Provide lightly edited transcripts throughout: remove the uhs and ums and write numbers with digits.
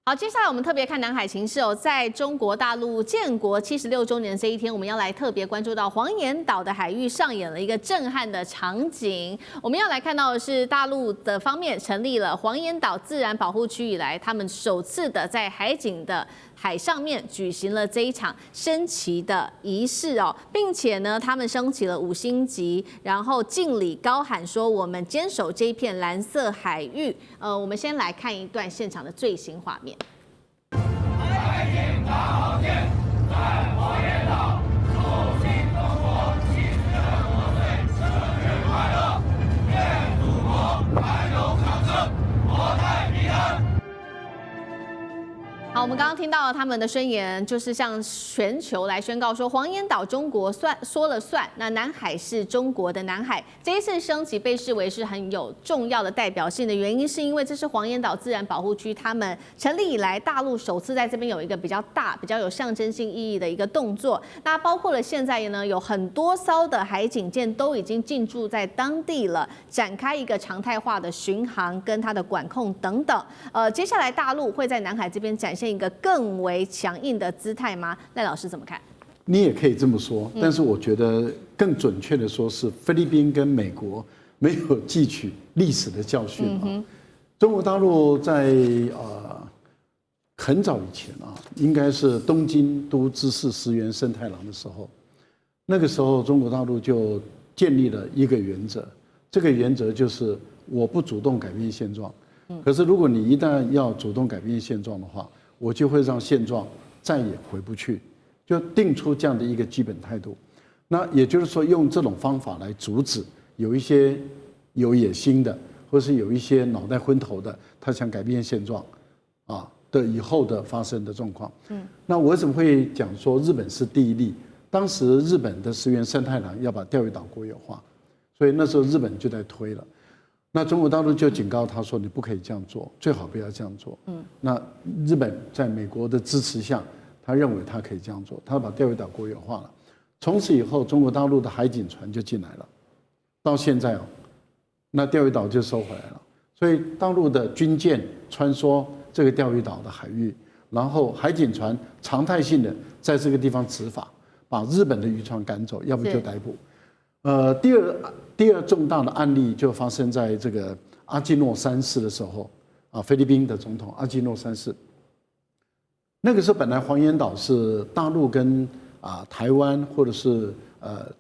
好，接下来我们特别看南海情势哦，在中国大陆建国76周年这一天，我们要来特别关注到黄岩岛的海域上演了一个震撼的场景。我们要来看到的是大陆的方面成立了黄岩岛自然保护区以来，他们首次的在海警的海上面举行了这一场升旗的仪式哦，并且呢，他们升起了5星级，然后敬礼高喊说：“我们坚守这一片蓝色海域。”我们先来看一段现场的最新画面。海警大航线在黄岩岛，复兴中国76岁生日快乐！愿祖国繁荣昌盛，国泰民安。好，我们刚刚听到他们的宣言，就是向全球来宣告说，黄岩岛中国说了算，那南海是中国的南海。这一次升级被视为是很有重要的代表性的原因，是因为这是黄岩岛自然保护区他们成立以来大陆首次在这边有一个比较大、比较有象征性意义的一个动作。那包括了现在呢，有很多艘的海警舰都已经进驻在当地了，展开一个常态化的巡航跟它的管控等等。接下来大陆会在南海这边展现一个更为强硬的姿态吗？赖老师怎么看？你也可以这么说，但是我觉得更准确的说是菲律宾跟美国没有汲取历史的教训啊。中国大陆在很早以前啊，应该是东京都知事石原慎太郎的时候，那个时候中国大陆就建立了一个原则，这个原则就是我不主动改变现状，可是如果你一旦要主动改变现状的话，我就会让现状再也回不去，就定出这样的一个基本态度。那也就是说，用这种方法来阻止有一些有野心的，或是有一些脑袋昏头的，他想改变现状啊的以后的发生的状况。那我为什么会讲说日本是第一例？当时日本的石原慎太郎要把钓鱼岛国有化，所以那时候日本就在推了。那中国大陆就警告他说：“你不可以这样做，最好不要这样做。”那日本在美国的支持下，他认为他可以这样做，他把钓鱼岛国有化了。从此以后，中国大陆的海警船就进来了，到现在哦，那钓鱼岛就收回来了。所以大陆的军舰穿梭这个钓鱼岛的海域，然后海警船常态性的在这个地方执法，把日本的渔船赶走，要不就逮捕。第二重大的案例就发生在这个阿基诺三世的时候啊，菲律宾的总统阿基诺三世。那个时候本来黄岩岛是大陆跟台湾或者是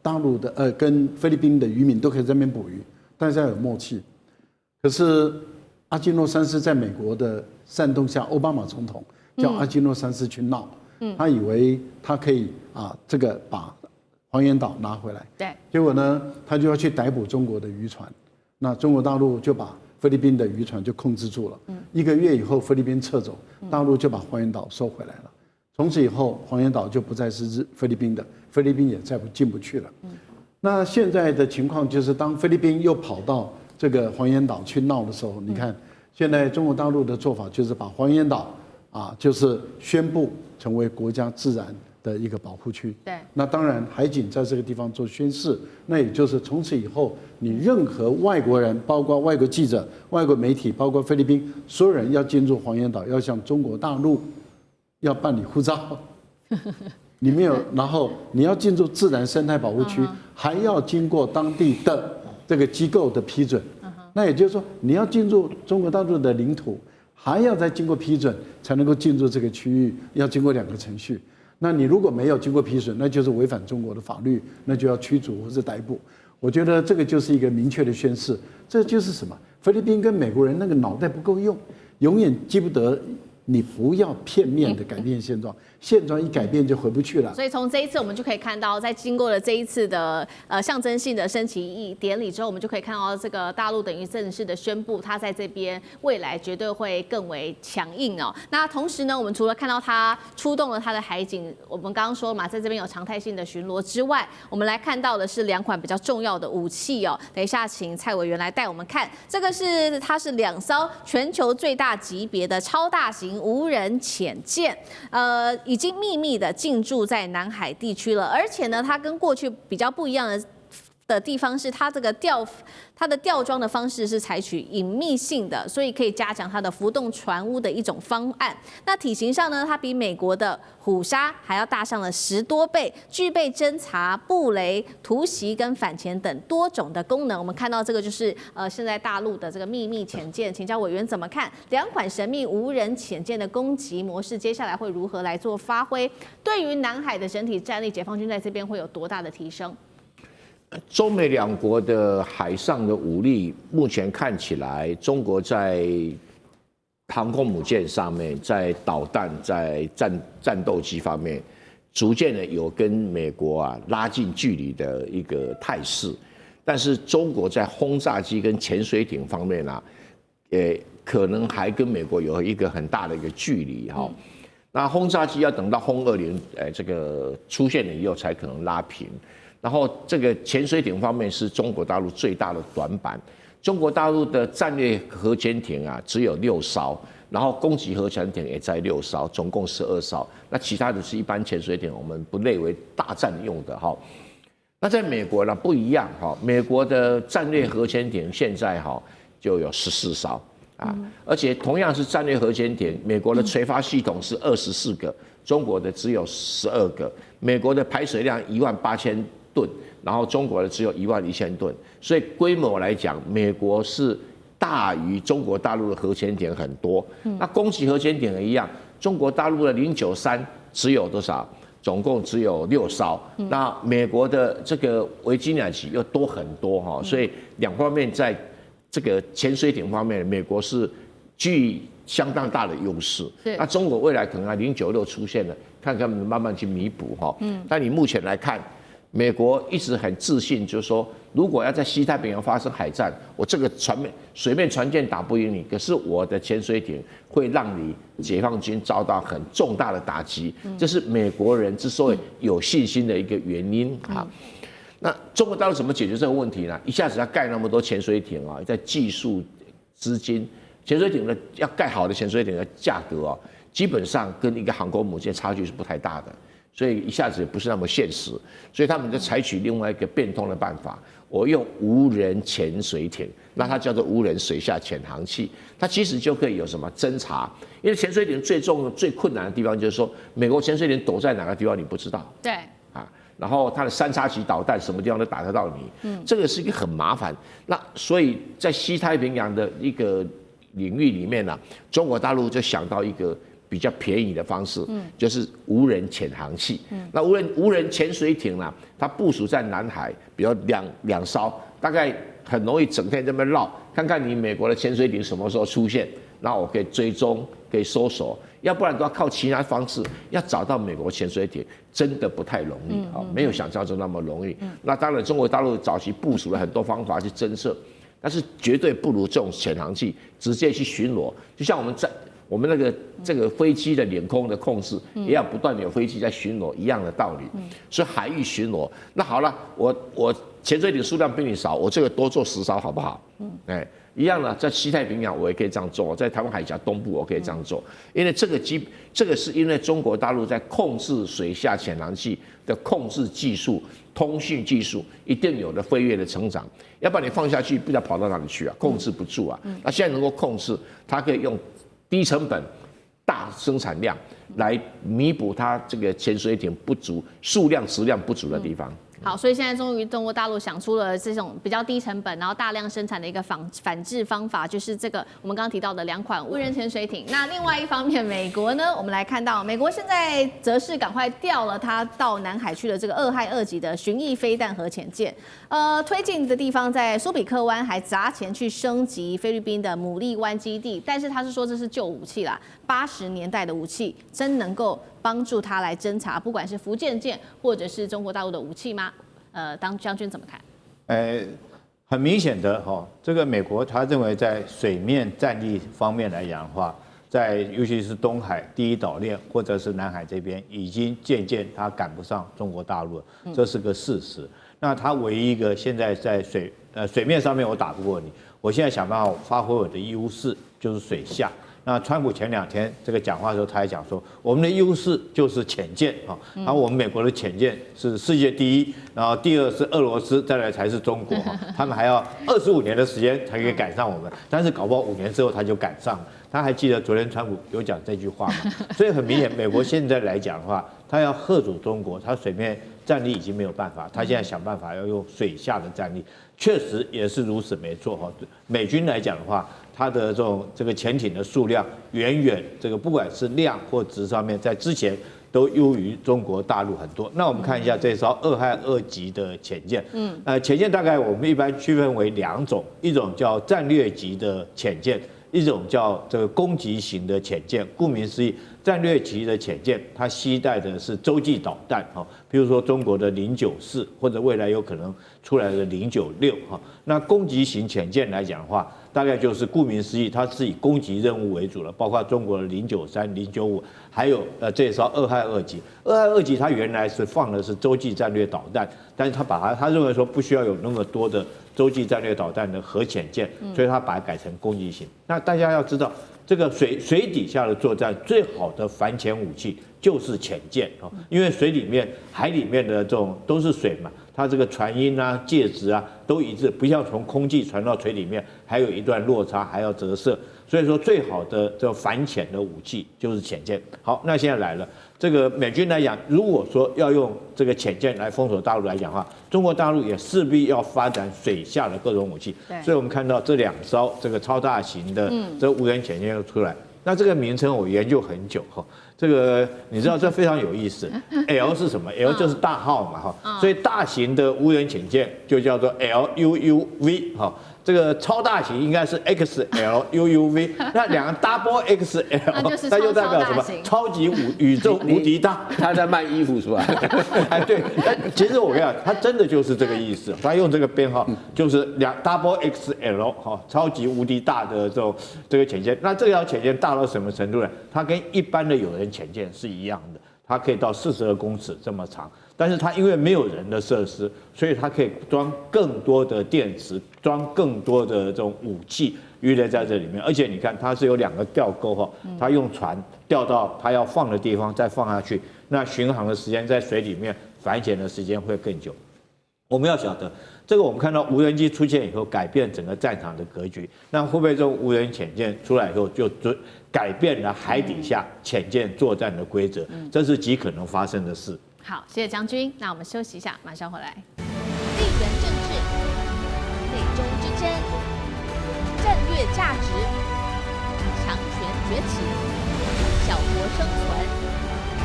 大陆的跟菲律宾的渔民都可以在那边捕鱼，大家有默契。可是阿基诺三世在美国的煽动下，奥巴马总统叫阿基诺三世去闹，他以为他可以这个把黄岩岛拿回来，对，结果呢，他就要去逮捕中国的渔船，那中国大陆就把菲律宾的渔船就控制住了。1个月以后，菲律宾撤走，大陆就把黄岩岛收回来了。从此以后，黄岩岛就不再是菲律宾的，菲律宾也再进不去了。那现在的情况就是，当菲律宾又跑到这个黄岩岛去闹的时候，你看现在中国大陆的做法就是把黄岩岛就是宣布成为国家自然的一个保护区。对，那当然海警在这个地方做宣示，那也就是从此以后，你任何外国人，包括外国记者、外国媒体，包括菲律宾，所有人要进入黄岩岛，要向中国大陆要办理护照。你没有，然后你要进入自然生态保护区，还要经过当地的这个机构的批准。那也就是说，你要进入中国大陆的领土，还要再经过批准才能够进入这个区域，要经过2个程序。那你如果没有经过批准，那就是违反中国的法律，那就要驱逐或者逮捕。我觉得这个就是一个明确的宣示，这就是什么？菲律宾跟美国人那个脑袋不够用，永远记不得你不要片面的改变现状，现状一改变就回不去了。所以从这一次我们就可以看到，在经过了这一次的象征性的升旗典礼之后，我们就可以看到这个大陆等于正式的宣布，它在这边未来绝对会更为强硬哦。那同时呢，我们除了看到它出动了它的海警，我们刚刚说了嘛，在这边有常态性的巡逻之外，我们来看到的是2款比较重要的武器哦。等一下，请蔡委员来带我们看，这个它是2艘全球最大级别的超大型无人潜舰，已经秘密的进驻在南海地区了，而且呢，它跟过去比较不一样的的地方是它的吊装的方式是采取隐秘性的，所以可以加强它的浮动船坞的一种方案。那体型上呢，它比美国的虎鲨还要大上了10多倍，具备侦察、布雷、突袭跟反潜等多种的功能。我们看到这个就是现在大陆的这个秘密潜舰，请教委员怎么看2款神秘无人潜舰的攻击模式，接下来会如何来做发挥？对于南海的整体战力，解放军在这边会有多大的提升？中美两国的海上的武力，目前看起来，中国在航空母舰上面，在导弹、在战斗机方面，逐渐的有跟美国拉近距离的一个态势。但是中国在轰炸机跟潜水艇方面可能还跟美国有一个很大的一个距离哈。那轰炸机要等到轰20这个出现了以后，才可能拉平。然后这个潜水艇方面是中国大陆最大的短板。中国大陆的战略核潜艇只有6艘，然后攻击核潜艇也在6艘，总共12艘。那其他的是一般潜水艇，我们不列为大战用的哈。那在美国呢不一样哈，美国的战略核潜艇现在就有14艘而且同样是战略核潜艇，美国的垂发系统是24个，中国的只有12个。美国的排水量18000吨，然后中国的只有11000吨，所以规模来讲，美国是大于中国大陆的核潜艇很多。那攻击核潜艇也一样，中国大陆的093只有多少？总共只有6艘。那美国的这个维吉尼亚级又多很多哈，所以两方面在这个潜水艇方面，美国是具相当大的优势。那中国未来可能096出现了，看看慢慢去弥补哈。但你目前来看，美国一直很自信，就是说，如果要在西太平洋发生海战，我这个水面船舰打不赢你，可是我的潜水艇会让你解放军遭到很重大的打击。这是美国人之所以有信心的一个原因啊。那中国大陆怎么解决这个问题呢？一下子要盖那么多潜水艇在技术、资金，潜水艇的要盖好的潜水艇的价格基本上跟一个航空母舰差距是不太大的。所以一下子也不是那么现实，所以他们就采取另外一个变通的办法，我用无人潜水艇，那它叫做无人水下潜航器，它其实就可以有什么侦察，因为潜水艇最困难的地方就是说，美国潜水艇躲在哪个地方你不知道，对，然后它的3叉戟导弹什么地方都打得到你，这个是一个很麻烦。那所以在西太平洋的一个领域里面中国大陆就想到一个比较便宜的方式，就是无人潜航器。那无人潜水艇它部署在南海，比如两艘，大概很容易整天这么绕，看看你美国的潜水艇什么时候出现，然后我可以追踪，可以搜索，要不然都要靠其他方式，要找到美国潜水艇真的不太容易没有想象中那么容易。那当然，中国大陆早期部署了很多方法去侦测，但是绝对不如这种潜航器直接去巡逻，就像我们这个飞机的领空的控制，也要不断有飞机在巡逻一样的道理。所以海域巡逻，那好了，我潜水艇数量比你少，我这个多做10艘好不好？一样的，在西太平洋我也可以这样做，在台湾海峡东部我可以这样做，因为这个是因为中国大陆在控制水下潜航器的控制技术、通讯技术一定有了飞跃的成长，要不然你放下去不知道跑到哪里去控制不住那现在能够控制，它可以用低成本、大生产量来弥补它这个潜水艇不足、数量、质量不足的地方。好，所以现在终于中国大陆想出了这种比较低成本，然后大量生产的一个反制方法，就是这个我们刚刚提到的2款无人潜水艇。那另外一方面，美国呢，我们来看到，美国现在则是赶快调了它到南海去的这个2害2级的巡弋飞弹核潜舰，推进的地方在苏比克湾，还砸钱去升级菲律宾的牡蛎湾基地，但是他是说这是旧武器啦，80年代的武器，真能够帮助他来侦查，不管是福建舰或者是中国大陆的武器吗？当将军怎么看？很明显的这个美国他认为在水面战力方面来讲的话，在尤其是东海第一岛链或者是南海这边，已经渐渐他赶不上中国大陆了，这是个事实。那他唯一一个现在在水面上面我打不过你，我现在想办法发挥我的优势，就是水下。那川普前2天这个讲话的时候，他还讲说，我们的优势就是潜舰啊，然后我们美国的潜舰是世界第1，然后第2是俄罗斯，再来才是中国哈，他们还要25年的时间才可以赶上我们，但是搞不好5年之后他就赶上了。他还记得昨天川普有讲这句话吗？所以很明显，美国现在来讲的话，他要吓阻中国，他水面战力已经没有办法，他现在想办法要用水下的战力，确实也是如此，没错哈。美军来讲的话，它的这个潜艇的数量远远这个不管是量或值上面，在之前都优于中国大陆很多。那我们看一下这艘2亥2级的潜舰，潜舰大概我们一般区分为2种，一种叫战略级的潜舰，一种叫这个攻击型的潜舰。顾名思义，战略级的潜舰它携带的是洲际导弹哈，比如说中国的094，或者未来有可能出来的096哈。那攻击型潜舰来讲的话，大概就是顾名思义，它是以攻击任务为主了，包括中国的093、095，还有这艘2亥2级。2亥2级它原来是放的是洲际战略导弹，但是他认为说不需要有那么多的洲际战略导弹的核潜舰，所以他把它改成攻击型。那大家要知道，这个水底下的作战最好的反潜武器就是潜舰哦，因为水里面、海里面的这种都是水嘛，它这个传音啊、介质啊都一致，不像从空气传到水里面还有一段落差，还要折射。所以说，最好的这个反潜的武器就是潜舰。好，那现在来了，这个美军来讲，如果说要用这个潜舰来封锁大陆来讲的话，中国大陆也势必要发展水下的各种武器。所以我们看到这2艘这个超大型的这无人潜舰又出来。那这个名称我研究很久哈，这个你知道这非常有意思。L 是什么 ？L 就是大号嘛哈，所以大型的无人潜舰就叫做 LUUV 哈。这个超大型应该是 XLUUV， 那2个 Double XL， 它就代表什么？超级宇宙无敌大。他在卖衣服是吧？哎，对，其实我跟你讲，它真的就是这个意思。他用这个编号就是Double XL 哈，超级无敌大的这个潜舰。那这条潜舰大到什么程度呢？它跟一般的有人潜舰是一样的，它可以到42公尺这么长。但是它因为没有人的设施，所以它可以装更多的电池，装更多的这种武器预留在这里面。而且你看，它是有2个吊钩哈，它用船吊到它要放的地方再放下去，那巡航的时间在水里面反潜的时间会更久。我们要晓得，这个我们看到无人机出现以后，改变整个战场的格局。那会不会这种无人潜舰出来以后，就改变了海底下潜舰作战的规则？这是极可能发生的事。好，谢谢将军。那我们休息一下，马上回来。地缘政治、美中之争、战略价值、强权崛起、小国生存，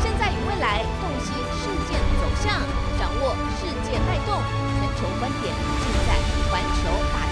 现在与未来洞悉事件走向，掌握世界脉动，全球观点尽在环球大